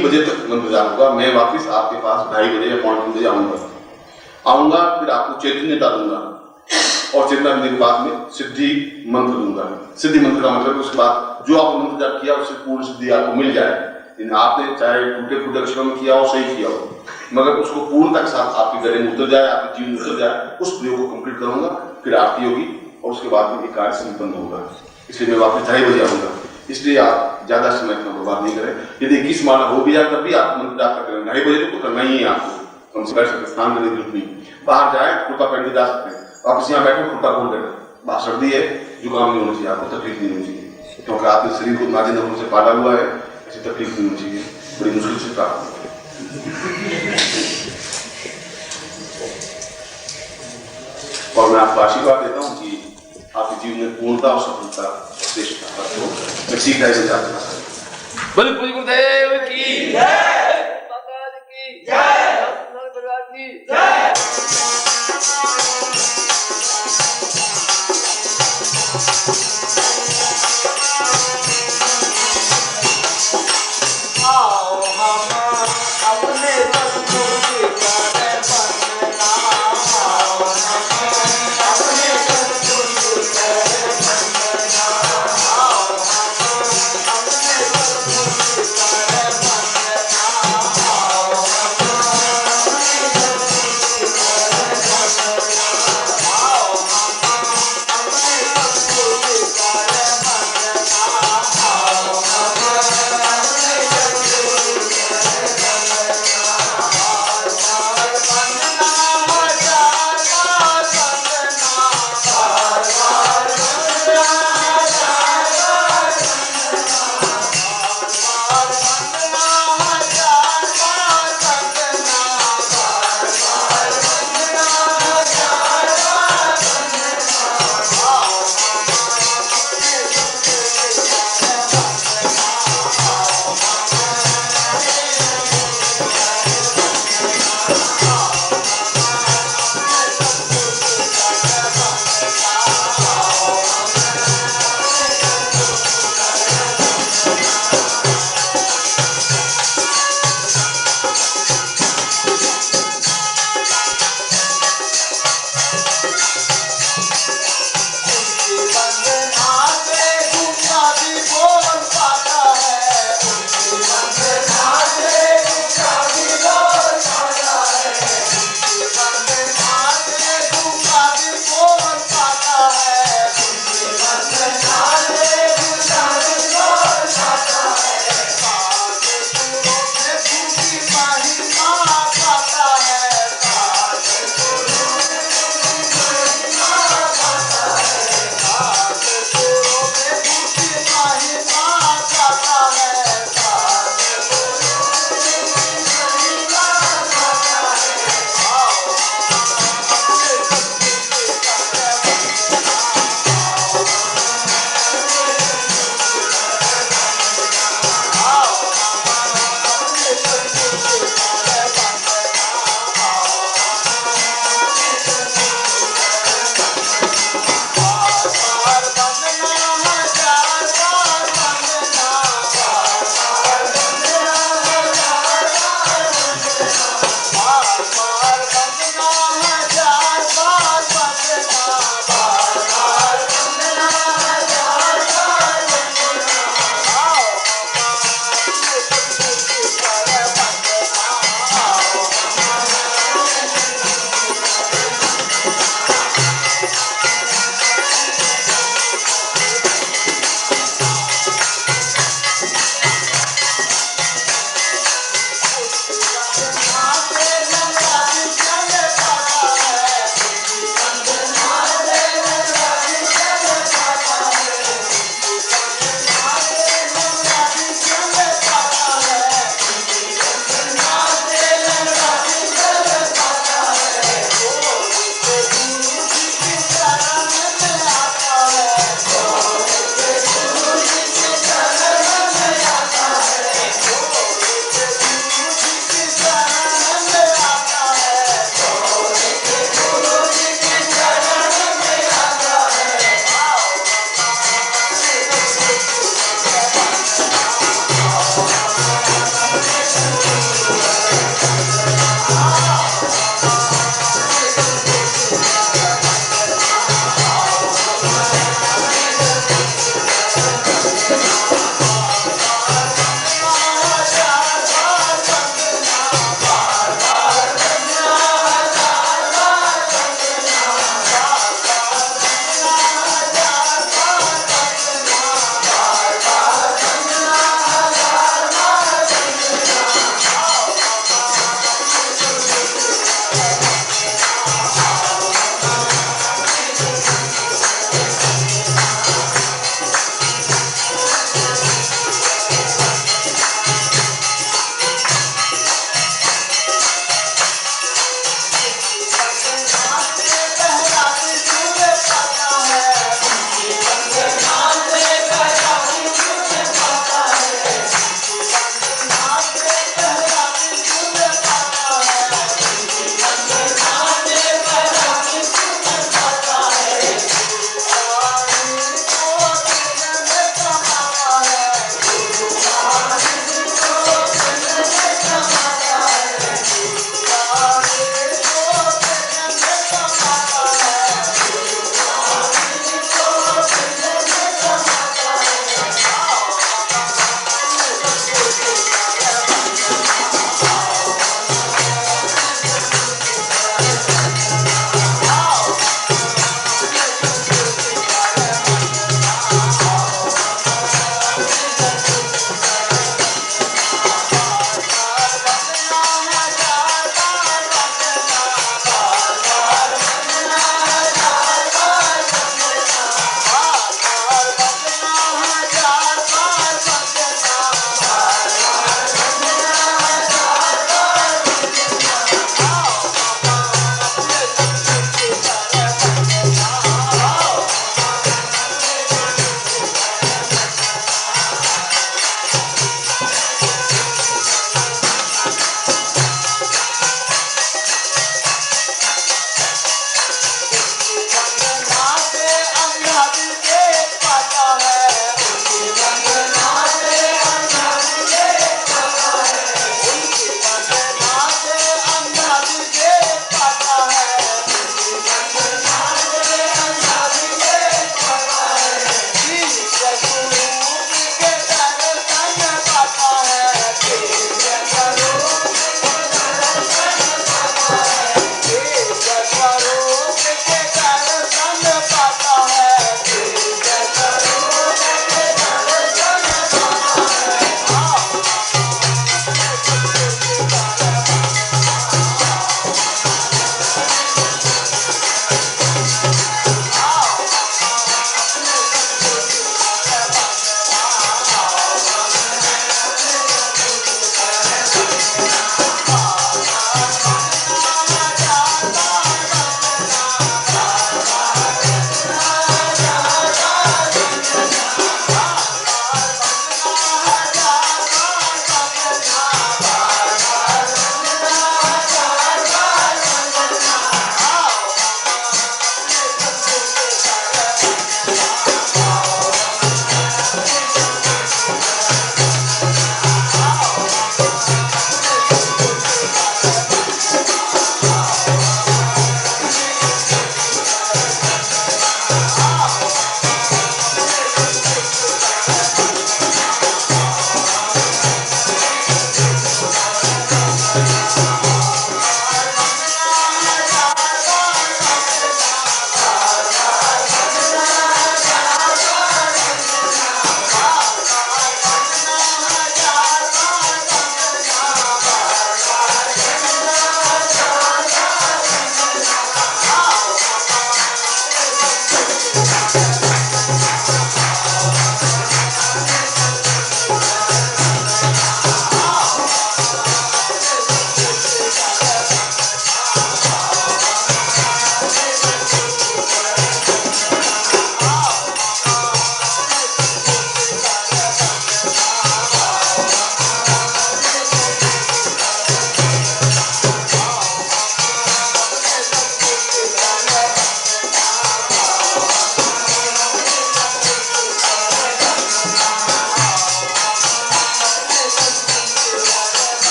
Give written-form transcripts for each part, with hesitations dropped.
बजे तक मैं इंतजार होगा। मैं वापस आपके पास 2:30 बजे या 3:45 बजे आऊंगा, फिर आपको चैतन्यता दूंगा और चेतना देने के बाद में सिद्धि मंत्र दूंगा। सिद्धि मंत्र का मतलब उसके बाद जो आपने मंत्र जाप किया उससे पूर्ण सिद्धि आपको मिल जाए। आपने चाहे टूटे फूटे अक्षरों में किया हो, सही किया हो, मगर उसको पूर्णता के साथ आपके गले में उतर जाए, आपके जीवन में उतर जाए, उस प्रयोग को कंप्लीट करूंगा, फिर आरती होगी और उसके बाद में कार्य संपन्न होगा। इसलिए मैं वापस 2:30 बजे आऊंगा। इसलिए आप ज्यादा समय का बर्बाद नहीं करें। यदि 21 माला हो भी जाए तब भी आप मंत्र जाप करें। 2:30 बजे तो करना ही है आपको। कम से कम स्नान करने की जरूरत नहीं। बाहर जाए कुर्ता पहन के जा सकते हैं, वापस यहाँ बैठे कुर्ता खोल बैठे। बाहर सर्दी है, जुकाम नहीं होना चाहिए, आपको तकलीफ नहीं होनी चाहिए, क्योंकि आपके शरीर को नाजे नखों से पाला हुआ है, ऐसी तकलीफ नहीं होनी चाहिए। बड़ी मुश्किल से प्राप्त होगी। और मैं आपको आशीर्वाद देता हूँ कि आपके जीवन में पूर्णता और सफलता श्रेष्ठता मैं सीखा है जाता है। बोले पूज्य गुरुदेव की जय, माता की जय, परिवार की जय।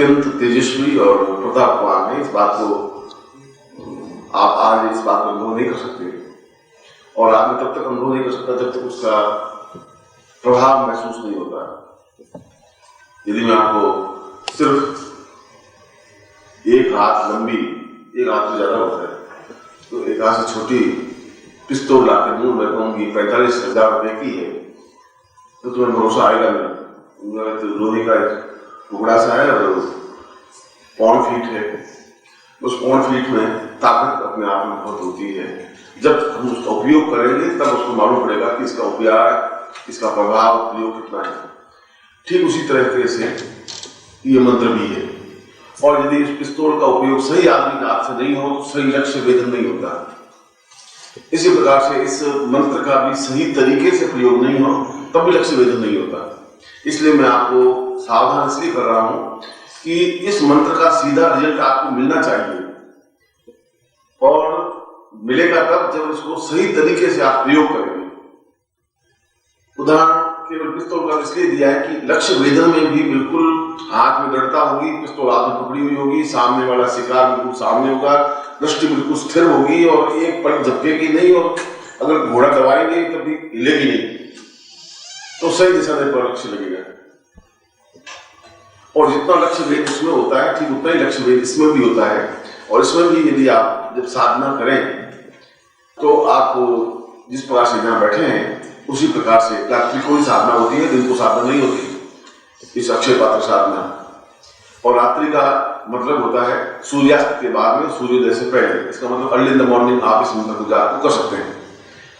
अत्यंत तेजस्वी और प्रतापवान है। इस बात को आप आज इस बात को अनुभव नहीं कर सकते, और आदमी तब तक अनुभव नहीं कर सकता जब तक उसका प्रभाव महसूस नहीं होता। यदि मैं आपको सिर्फ एक हाथ लंबी, एक हाथ से ज्यादा होता है, तो एक हाथ से छोटी पिस्तौल लाकर दूर में कहूंगी 45,000 रुपए की है, तो तुम्हें भरोसा आएगा नहीं। तो लोहे का टुकड़ा सा है और पौन फीट है, उस पौन फीट में ताकत अपने आप में बहुत होती है। जब हम उसका उपयोग करेंगे तब उसको मालूम पड़ेगा कि इसका उपयोग, इसका प्रभाव, प्रयोग कितना है। ठीक उसी तरीके से ये मंत्र भी है, और यदि इस पिस्तौल का उपयोग सही आदमी के हाथ से नहीं हो तो सही लक्ष्य वेधन नहीं होता। इसी प्रकार से इस मंत्र का भी सही तरीके से प्रयोग नहीं हो तब भी लक्ष्य वेधन नहीं होता। इसलिए मैं आपको सावधान इसलिए कर रहा हूं कि इस मंत्र का सीधा रिजल्ट आपको मिलना चाहिए, और मिलेगा तब जब इसको सही तरीके से आप प्रयोग करेंगे। उदाहरण केवल पिस्तौल का इसलिए दिया है कि लक्ष्य वेधन में भी बिल्कुल हाथ में दृढ़ता होगी, पिस्तौल हाथ में पकड़ी हुई होगी, सामने वाला शिकार बिल्कुल सामने होगा, दृष्टि बिल्कुल स्थिर होगी और एक पल झपकेगी नहीं, और अगर घोड़ा दबाएंगे तभी हिलेगी नहीं, तो सही दिशा में पर लक्ष्य लगेगा। और जितना लक्ष्य वेध इसमें होता है ठीक उतना ही लक्ष्य वेध इसमें भी होता है। और इसमें भी यदि आप जब साधना करें तो आप जिस प्रकार से यहाँ बैठे हैं उसी प्रकार से रात्रि को ही साधना होती है, दिन को साधना नहीं होती। इस अक्षय पात्र साधना, और रात्रि का मतलब होता है सूर्यास्त के बाद में, सूर्योदय से पहले। इसका मतलब अर्ली इन द मॉर्निंग आप इस मंत्र को जाप कर सकते हैं,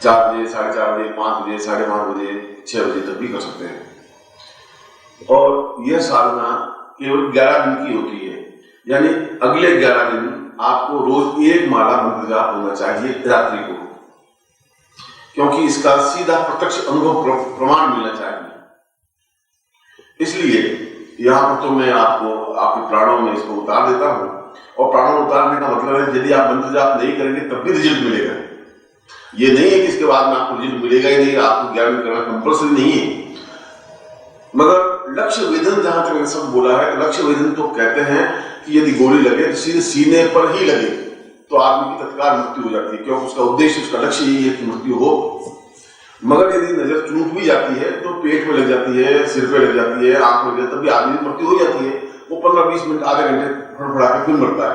4 बजे, 4:30 बजे, 5 बजे, 5:30 बजे, 6 बजे तक भी कर सकते हैं। और यह साधना केवल 11 दिन की होती है, यानी अगले 11 दिन आपको रोज एक माला मंत्र जाप होना चाहिए रात्रि को, क्योंकि इसका सीधा प्रत्यक्ष अनुभव प्रमाण मिलना चाहिए। इसलिए यहाँ पर तो मैं आपको आपके प्राणों में इसको उतार देता हूँ, और प्राणों उतारने का मतलब है यदि आप मंत्र जाप नहीं करेंगे तब भी रिजल्ट मिलेगा। ये नहीं है कि इसके बाद में आपको रिजल्ट मिलेगा ही नहीं, आपको ज्ञान करना कंपल्सरी नहीं है। मगर लक्ष्य वेधन, जहां तक मैंने सब बोला है, लक्ष्य वेधन तो कहते हैं कि यदि गोली लगे तो सीधे सीने पर ही लगे तो आदमी की तत्काल मृत्यु हो जाती है, क्योंकि उसका उद्देश्य, उसका लक्ष्य यही है कि मृत्यु हो। मगर यदि नजर चूक भी जाती है तो पेट में लग जाती है, सिर पे लग जाती है, आंख में लग जाती है, तब भी आदमी की मृत्यु हो जाती है। वो 15-20 मिनट, आधे घंटे फड़फड़ा के फिर मरता है।